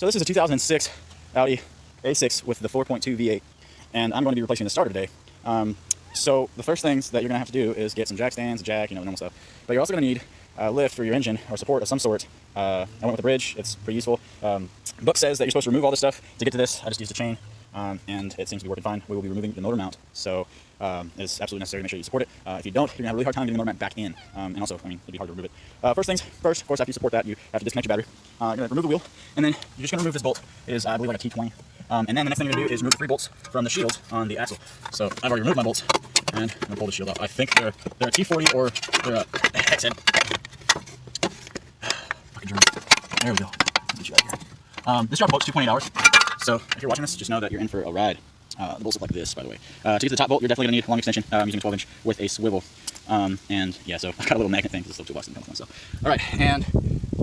So this is a 2006 Audi A6 with the 4.2 V8, and I'm going to be replacing the starter today. So the first things that you're going to have to do is get some jack stands, a jack, normal stuff. But you're also going to need a lift for your engine or support of some sort. I went with a bridge. It's pretty useful. Book says that you're supposed to remove all this stuff to get to this. I just used a chain, and it seems to be working fine. We will be removing the motor mount, so it's absolutely necessary to make sure you support it. If you don't, you're going to have a really hard time getting the motor mount back in. And also, I mean, it'll be hard to remove it. First things first, of course, after you support that, you have to disconnect your battery. You're going to remove the wheel, and then you're just going to remove this bolt. It is, I believe, like a T20. And then the next thing you're going to do is remove the 3 bolts from the shield on the axle. So I've already removed my bolts, and I'm going to pull the shield off. I think they're a T40 or they're a hex head. Fucking German. There we go. Get you out of here. This job bolt's $220. So if you're watching this, just know that you're in for a ride. The bolts look like this, by the way. To get to the top bolt, you're definitely going to need a long extension. I'm using a 12-inch with a swivel. And yeah, so I've got a little magnet thing because it's still $2 in the one. So, all right, and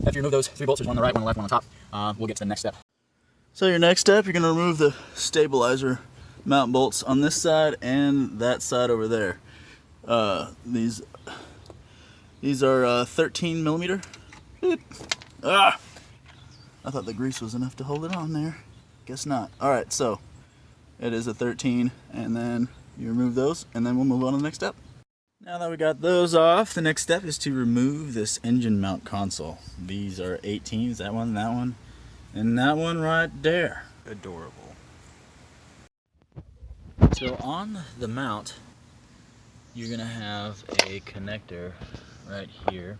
after you remove those 3 bolts, there's one on the right, one on the left, one on the top. We'll get to the next step. So your next step, you're going to remove the stabilizer mount bolts on this side and that side over there. These are 13 millimeter. I thought the grease was enough to hold it on there. Guess not. All right, so it is a 13, and then you remove those, and then we'll move on to the next step. Now that we got those off, the next step is to remove this engine mount console. These are 18s, that one, and that one right there. Adorable. So on the mount, you're gonna have a connector right here.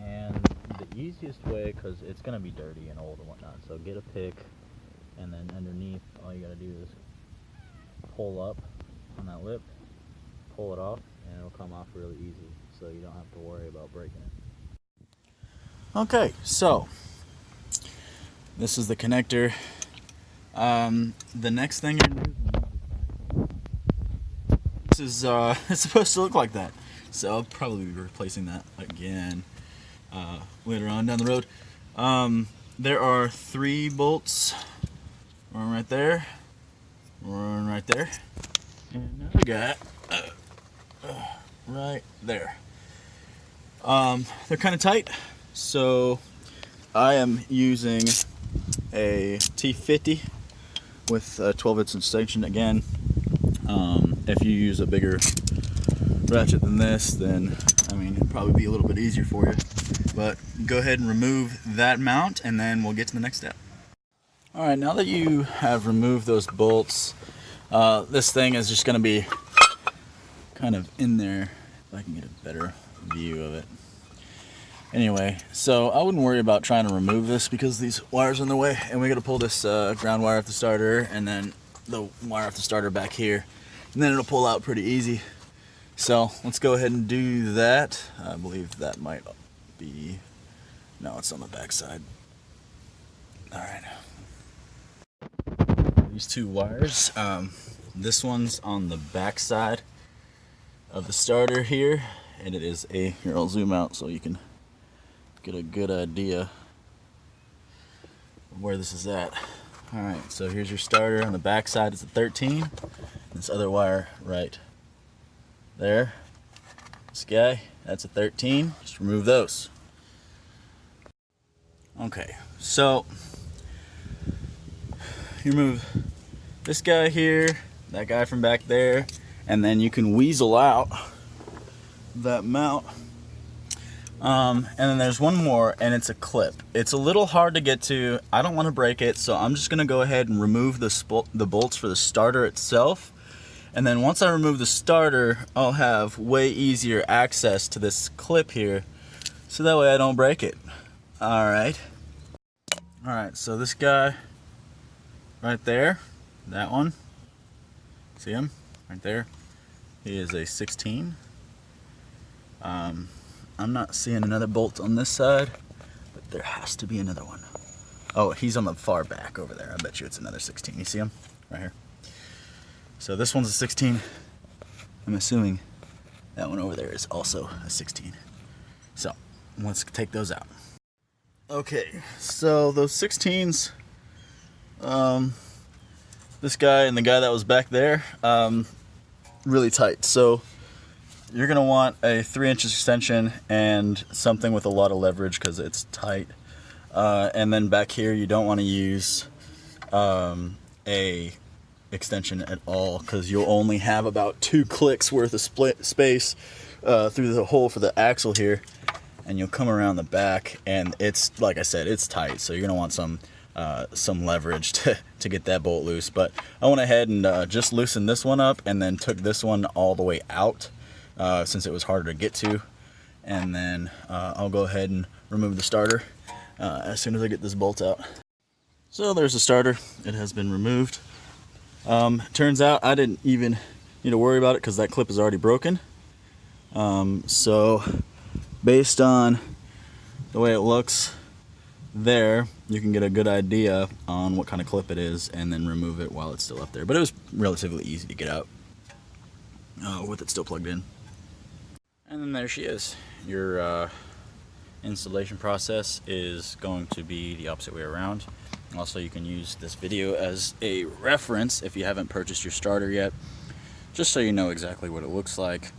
And the easiest way, because it's gonna be dirty and old and whatnot, so get a pick, and then underneath, all you gotta do is pull up on that lip, pull it off, and it'll come off really easy, so you don't have to worry about breaking it. Okay, so this is the connector. The next thing you're doing, this is it's supposed to look like that, so I'll probably be replacing that again later on down the road. There are 3 bolts, one right there, one right there, and another guy right there. They're kind of tight, so I am using a T50 with a 12-inch extension again. If you use a bigger ratchet than this, then I mean it'd probably be a little bit easier for you. But go ahead and remove that mount, and then we'll get to the next step. All right, now that you have removed those bolts, this thing is just going to be kind of in there. If I can get a better view of it. Anyway, so I wouldn't worry about trying to remove this because these wires are in the way, and we got to pull this ground wire off the starter, and then the wire off the starter back here, and then it'll pull out pretty easy. So let's go ahead and do that. I believe that might be, no, it's on the back side. All right, these 2 wires, this one's on the back side of the starter here, and it is a, here I'll zoom out so you can get a good idea of where this is at. All right, so here's your starter. On the back side is a 13. This other wire right there, this guy, that's a 13. Just remove those. Okay, so you remove this guy here, that guy from back there, and then you can weasel out that mount. And then there's one more, and it's a clip. It's a little hard to get to. I don't want to break it, so I'm just going to go ahead and remove the bolts for the starter itself. And then once I remove the starter, I'll have way easier access to this clip here, so that way I don't break it. Alright, so this guy right there, that one, see him right there? He is a 16. I'm not seeing another bolt on this side, but there has to be another one. Oh, he's on the far back over there. I bet you it's another 16. You see him? Right here. So this one's a 16. I'm assuming that one over there is also a 16. So let's take those out. Okay, so those 16s, this guy and the guy that was back there, really tight. So you're going to want a 3-inch extension and something with a lot of leverage because it's tight. And then back here, you don't want to use a extension at all, because you'll only have about 2 clicks worth of split space through the hole for the axle here, and you'll come around the back, and it's, like I said, it's tight, so you're gonna want some leverage to get that bolt loose. But I went ahead and just loosened this one up, and then took this one all the way out since it was harder to get to. And then I'll go ahead and remove the starter as soon as I get this bolt out. So there's the starter. It has been removed. Turns out I didn't even need to worry about it because that clip is already broken. So based on the way it looks there, you can get a good idea on what kind of clip it is and then remove it while it's still up there. But it was relatively easy to get out with it still plugged in. And then there she is. Your installation process is going to be the opposite way around. Also, you can use this video as a reference if you haven't purchased your starter yet, just so you know exactly what it looks like.